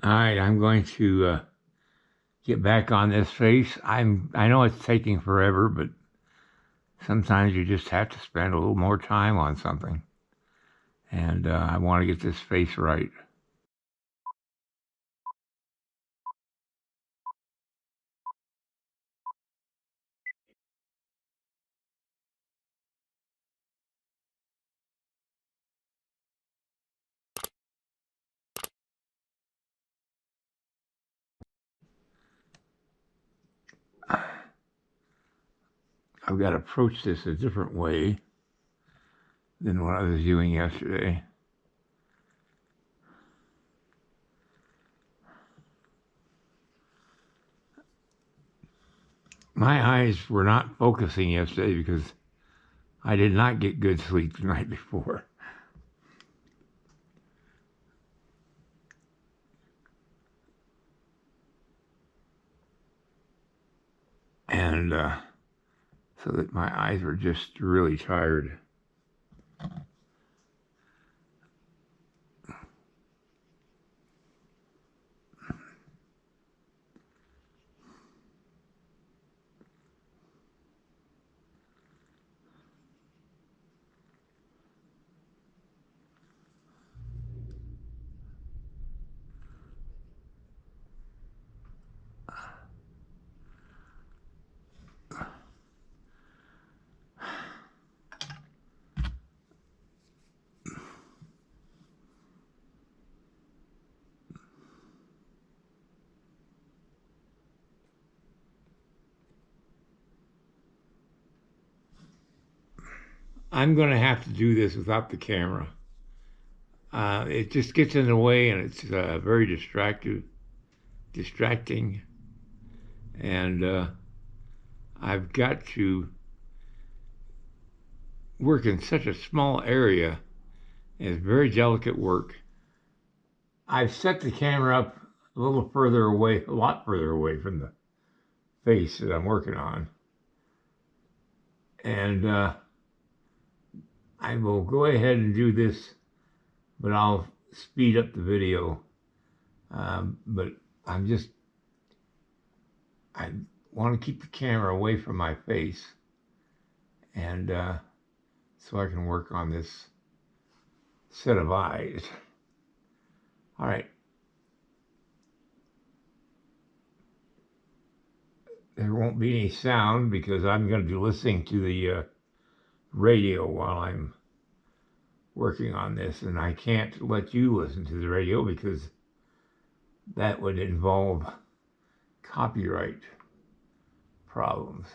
All right, I'm going to get back on this face. I know it's taking forever, but sometimes you just have to spend a little more time on something. And I want to get this face right. I've got to approach this a different way than what I was doing yesterday. My eyes were not focusing yesterday because I did not get good sleep the night before. And so that my eyes were just really tired. I'm going to have to do this without the camera. It just gets in the way, and it's very distracting, and I've got to work in such a small area, and it's very delicate work. I've set the camera up a little further away, a lot further away from the face that I'm working on, and I will go ahead and do this, but I'll speed up the video. But I'm just, I want to keep the camera away from my face, and so I can work on this set of eyes. All right. There won't be any sound because I'm going to be listening to the radio while I'm working on this, and I can't let you listen to the radio because that would involve copyright problems.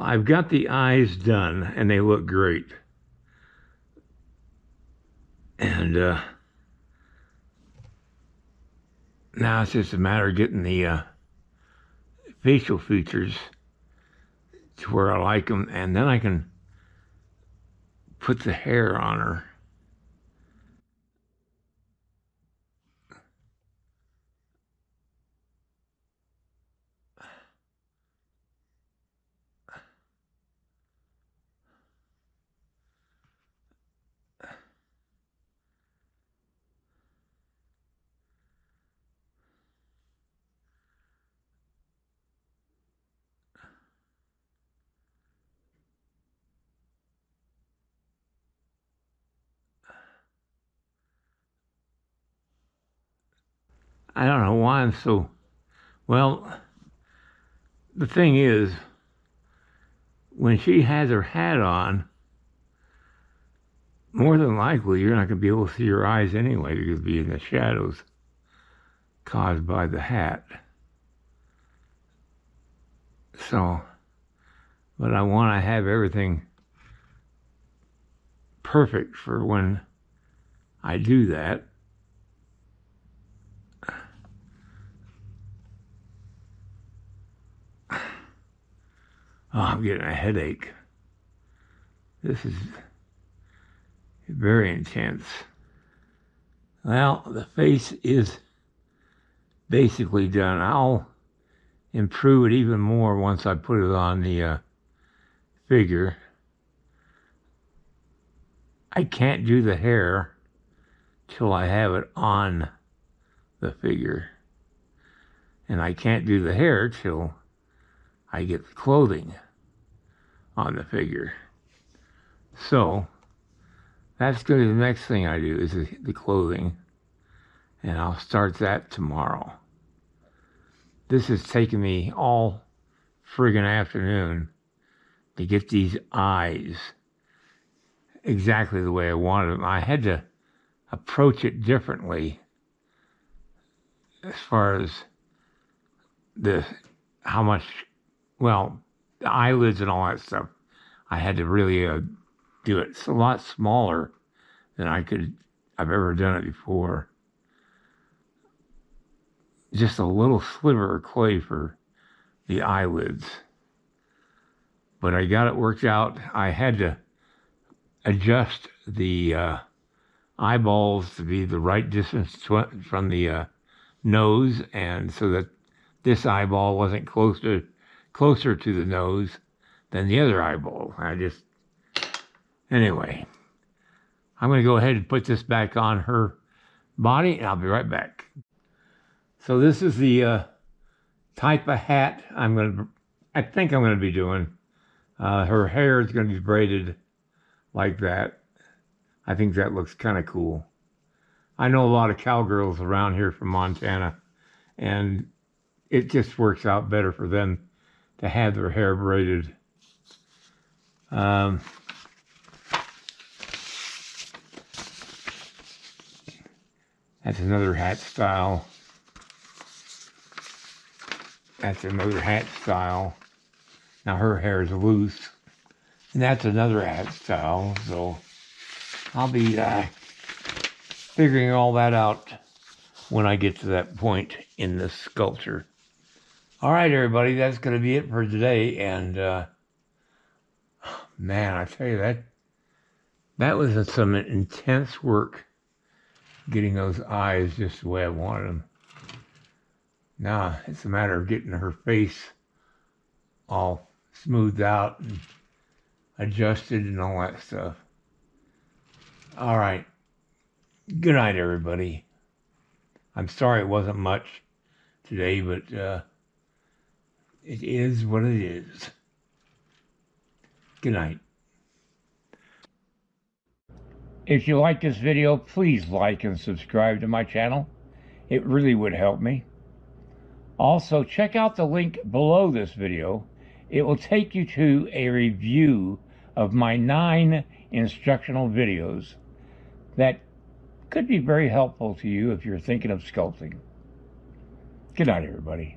Well, I've got the eyes done, and they look great. And now it's just a matter of getting the facial features to where I like them, and then I can put the hair on her. I don't know why I'm so... Well, the thing is, when she has her hat on, more than likely you're not going to be able to see her eyes anyway because it'll be in the shadows caused by the hat. So, but I want to have everything perfect for when I do that. Oh, I'm getting a headache. This is very intense. Well, the face is basically done. I'll improve it even more once I put it on the figure. I can't do the hair till I have it on the figure. And I can't do the hair till I get the clothing on the figure. So that's going to be the next thing I do is the clothing, and I'll start that tomorrow. This has taken me all friggin' afternoon to get these eyes exactly the way I wanted them. I had to approach it differently as far as how much, well, the eyelids and all that stuff. I had to really do it. It's a lot smaller than I've ever done it before. Just a little sliver of clay for the eyelids. But I got it worked out. I had to adjust the eyeballs to be the right distance from the nose, and so that this eyeball wasn't closer to the nose than the other eyeball. Anyway, I'm going to go ahead and put this back on her body, and I'll be right back. So this is the type of hat I think I'm going to be doing. Her hair is going to be braided like that. I think that looks kind of cool. I know a lot of cowgirls around here from Montana, and it just works out better for them to have their hair braided. That's another hat style. That's another hat style. Now her hair is loose. And that's another hat style. So I'll be figuring all that out when I get to that point in this sculpture. All right, everybody, that's going to be it for today. And man, I tell you, that was some intense work getting those eyes just the way I wanted them. Now it's a matter of getting her face all smoothed out and adjusted and all that stuff. All right. Good night, everybody. I'm sorry it wasn't much today, but it is what it is. Good night. If you like this video, please like and subscribe to my channel. It really would help me. Also, check out the link below this video. It will take you to a review of my 9 instructional videos that could be very helpful to you if you're thinking of sculpting. Good night, everybody.